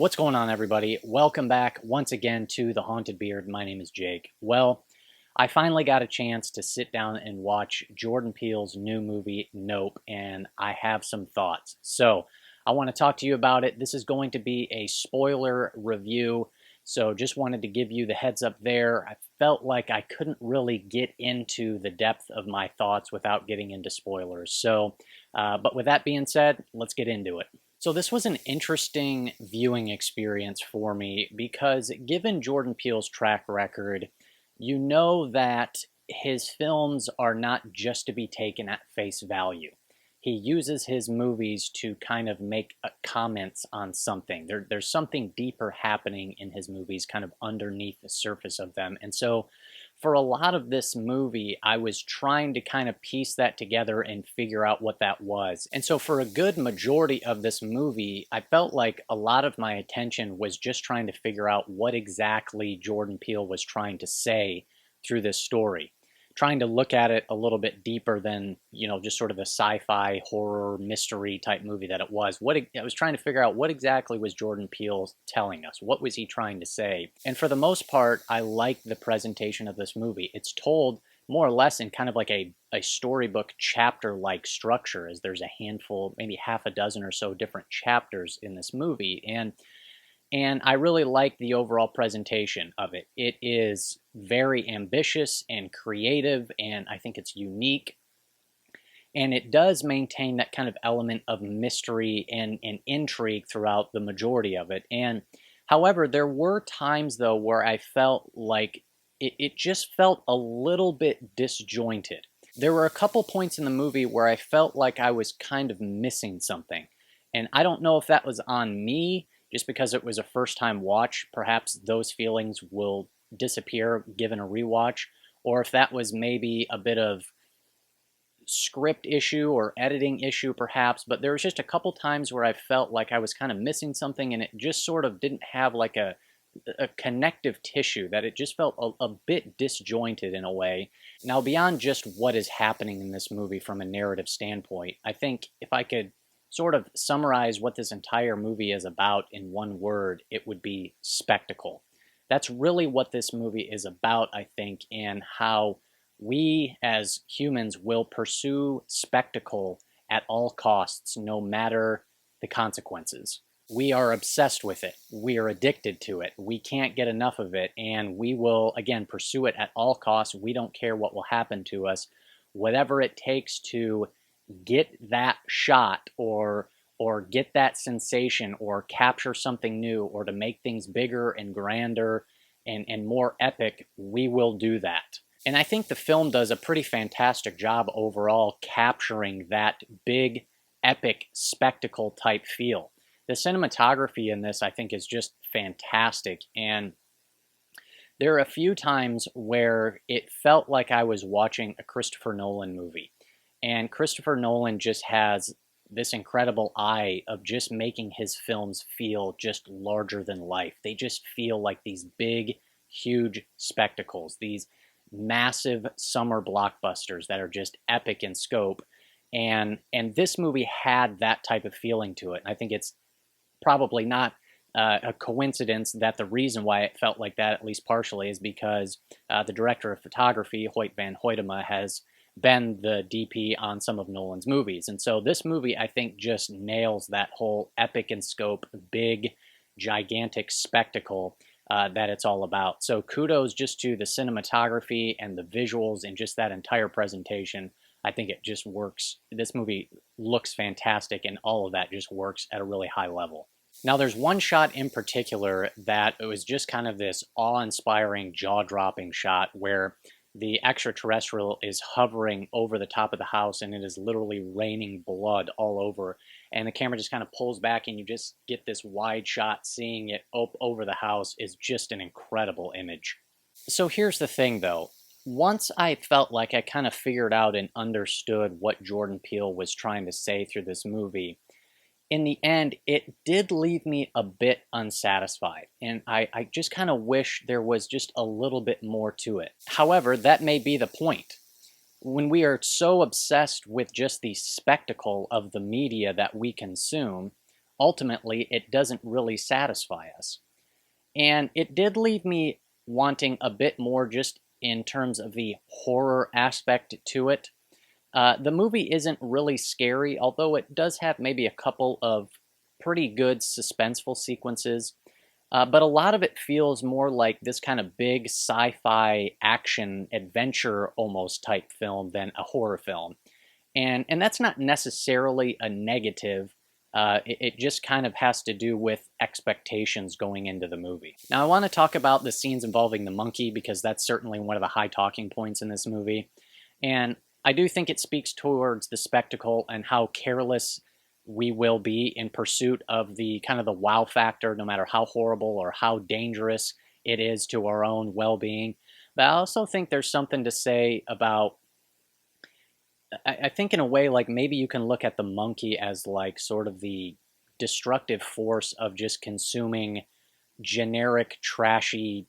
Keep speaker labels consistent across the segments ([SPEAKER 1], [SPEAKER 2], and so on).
[SPEAKER 1] What's going on, everybody? Welcome back once again to The Haunted Beard. My name is Jake. Well, I finally got a chance to sit down and watch Jordan Peele's new movie, Nope, and I have some thoughts. So, I want to talk to you about it. This is going to be a spoiler review, so just wanted to give you the heads up there. I felt like I couldn't really get into the depth of my thoughts without getting into spoilers. But with that being said, let's get into it. So this was an interesting viewing experience for me because given Jordan Peele's track record, you know that his films are not just to be taken at face value. He uses his movies to kind of make comments on something. There's something deeper happening in his movies, kind of underneath the surface of them. And so for a lot of this movie, I was trying to kind of piece that together and figure out what that was. And so for a good majority of this movie, I felt like a lot of my attention was just trying to figure out what exactly Jordan Peele was trying to say through this story. Trying to look at it a little bit deeper than, just sort of the sci-fi horror mystery type movie that it was. I was trying to figure out what exactly was Jordan Peele telling us? What was he trying to say? And for the most part, I like the presentation of this movie. It's told more or less in kind of like a storybook chapter-like structure, as there's a handful, maybe half a dozen or so different chapters in this movie. And I really like the overall presentation of it. It is very ambitious and creative, and I think it's unique. And it does maintain that kind of element of mystery and intrigue throughout the majority of it. And however, there were times, though, where I felt like it just felt a little bit disjointed. There were a couple points in the movie where I felt like I was kind of missing something. And I don't know if that was on me, just because it was a first-time watch. Perhaps those feelings will disappear given a rewatch, or if that was maybe a bit of script issue or editing issue perhaps, but there was just a couple times where I felt like I was kind of missing something, and it just sort of didn't have like a connective tissue, that it just felt a bit disjointed in a way. Now, beyond just what is happening in this movie from a narrative standpoint, I think if I could sort of summarize what this entire movie is about in one word, it would be spectacle. That's really what this movie is about, I think, and how we as humans will pursue spectacle at all costs, no matter the consequences. We are obsessed with it. We are addicted to it. We can't get enough of it, and we will, again, pursue it at all costs. We don't care what will happen to us. Whatever it takes to get that shot or get that sensation or capture something new or to make things bigger and grander and more epic, we will do that. And I think the film does a pretty fantastic job overall capturing that big, epic spectacle type feel. The cinematography in this, I think, is just fantastic. And there are a few times where it felt like I was watching a Christopher Nolan movie. And Christopher Nolan just has this incredible eye of just making his films feel just larger than life. They just feel like these big, huge spectacles, these massive summer blockbusters that are just epic in scope. And this movie had that type of feeling to it. And I think it's probably not a coincidence that the reason why it felt like that, at least partially, is because the director of photography, Hoyt van Hoytema, has been the DP on some of Nolan's movies. And so this movie, I think, just nails that whole epic in scope, big, gigantic spectacle that it's all about. So kudos just to the cinematography and the visuals and just that entire presentation. I think it just works. This movie looks fantastic, and all of that just works at a really high level. Now, there's one shot in particular that it was just kind of this awe-inspiring, jaw-dropping shot where the extraterrestrial is hovering over the top of the house, and it is literally raining blood all over. And the camera just kind of pulls back, and you just get this wide shot. Seeing it over the house is just an incredible image. So here's the thing, though. Once I felt like I kind of figured out and understood what Jordan Peele was trying to say through this movie, in the end, it did leave me a bit unsatisfied, and I just kind of wish there was just a little bit more to it. However, that may be the point. When we are so obsessed with just the spectacle of the media that we consume, ultimately it doesn't really satisfy us. And it did leave me wanting a bit more just in terms of the horror aspect to it. The movie isn't really scary, although it does have maybe a couple of pretty good suspenseful sequences. But a lot of it feels more like this kind of big sci-fi action adventure almost type film than a horror film. And that's not necessarily a negative. It just kind of has to do with expectations going into the movie. Now, I want to talk about the scenes involving the monkey because that's certainly one of the high talking points in this movie. And I do think it speaks towards the spectacle and how careless we will be in pursuit of the kind of the wow factor, no matter how horrible or how dangerous it is to our own well-being. But I also think there's something to say about, I think in a way, like maybe you can look at the monkey as like sort of the destructive force of just consuming generic, trashy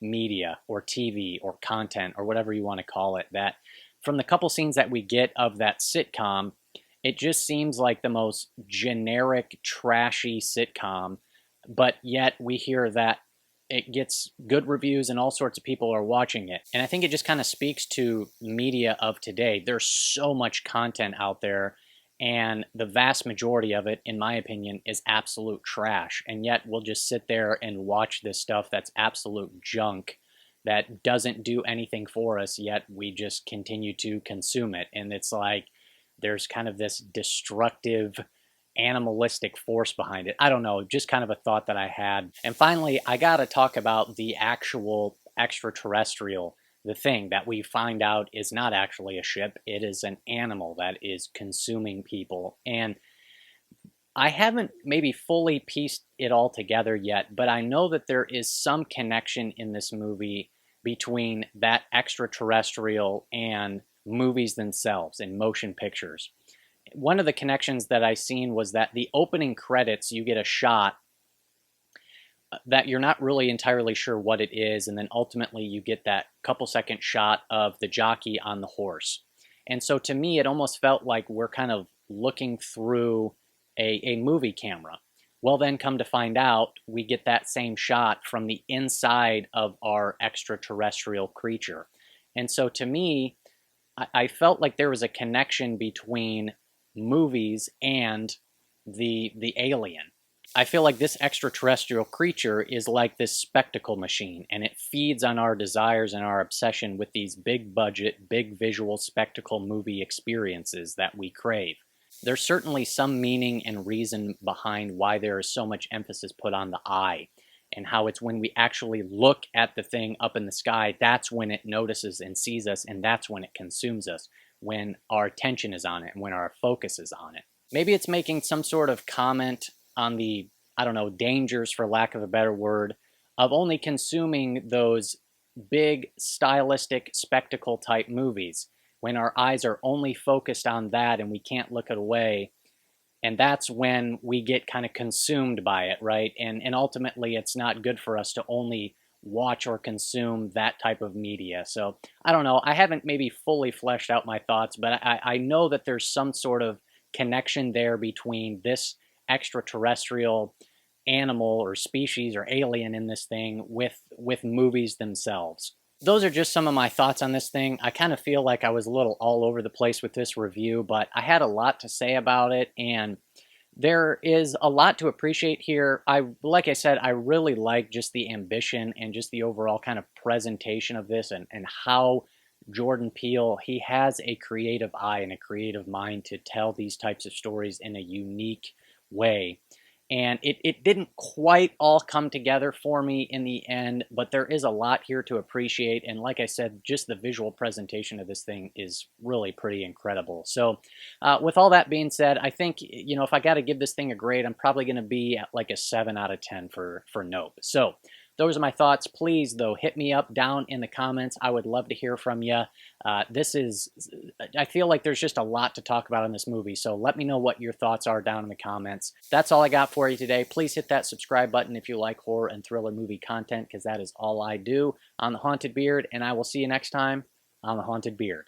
[SPEAKER 1] media or TV or content or whatever you want to call it. That from the couple scenes that we get of that sitcom, it just seems like the most generic, trashy sitcom, but yet we hear that it gets good reviews and all sorts of people are watching it. And I think it just kind of speaks to media of today. There's so much content out there, and the vast majority of it, in my opinion, is absolute trash. And yet we'll just sit there and watch this stuff that's absolute junk that doesn't do anything for us, yet we just continue to consume it. And it's like there's kind of this destructive animalistic force behind it. I don't know, just kind of a thought that I had. And finally, I gotta talk about the actual extraterrestrial, the thing that we find out is not actually a ship. It is an animal that is consuming people. And I haven't maybe fully pieced it all together yet, but I know that there is some connection in this movie between that extraterrestrial and movies themselves and motion pictures. One of the connections that I seen was that the opening credits, you get a shot that you're not really entirely sure what it is, and then ultimately you get that couple second shot of the jockey on the horse. And so to me, it almost felt like we're kind of looking through a movie camera. Well, then come to find out, we get that same shot from the inside of our extraterrestrial creature. And so to me, I felt like there was a connection between movies and the alien. I feel like this extraterrestrial creature is like this spectacle machine, and it feeds on our desires and our obsession with these big budget, big visual spectacle movie experiences that we crave. There's certainly some meaning and reason behind why there is so much emphasis put on the eye, and how it's when we actually look at the thing up in the sky, that's when it notices and sees us, and that's when it consumes us, when our attention is on it and when our focus is on it. Maybe it's making some sort of comment on the, I don't know, dangers, for lack of a better word, of only consuming those big stylistic spectacle type movies when our eyes are only focused on that and we can't look it away. And that's when we get kind of consumed by it, right? And ultimately, it's not good for us to only watch or consume that type of media. So I don't know. I haven't maybe fully fleshed out my thoughts, but I know that there's some sort of connection there between this extraterrestrial animal or species or alien in this thing with movies themselves. Those are just some of my thoughts on this thing. I kind of feel like I was a little all over the place with this review, but I had a lot to say about it, and there is a lot to appreciate here. Like I said, I really like just the ambition and just the overall kind of presentation of this, and how Jordan Peele, he has a creative eye and a creative mind to tell these types of stories in a unique way. And it didn't quite all come together for me in the end, but there is a lot here to appreciate. And like I said, just the visual presentation of this thing is really pretty incredible. So with all that being said, I think, you know, if I got to give this thing a grade, I'm probably going to be at like a 7 out of 10 for Nope. So those are my thoughts. Please, though, hit me up down in the comments. I would love to hear from you. I feel like there's just a lot to talk about in this movie, so let me know what your thoughts are down in the comments. That's all I got for you today. Please hit that subscribe button if you like horror and thriller movie content, because that is all I do on The Haunted Beard, and I will see you next time on The Haunted Beard.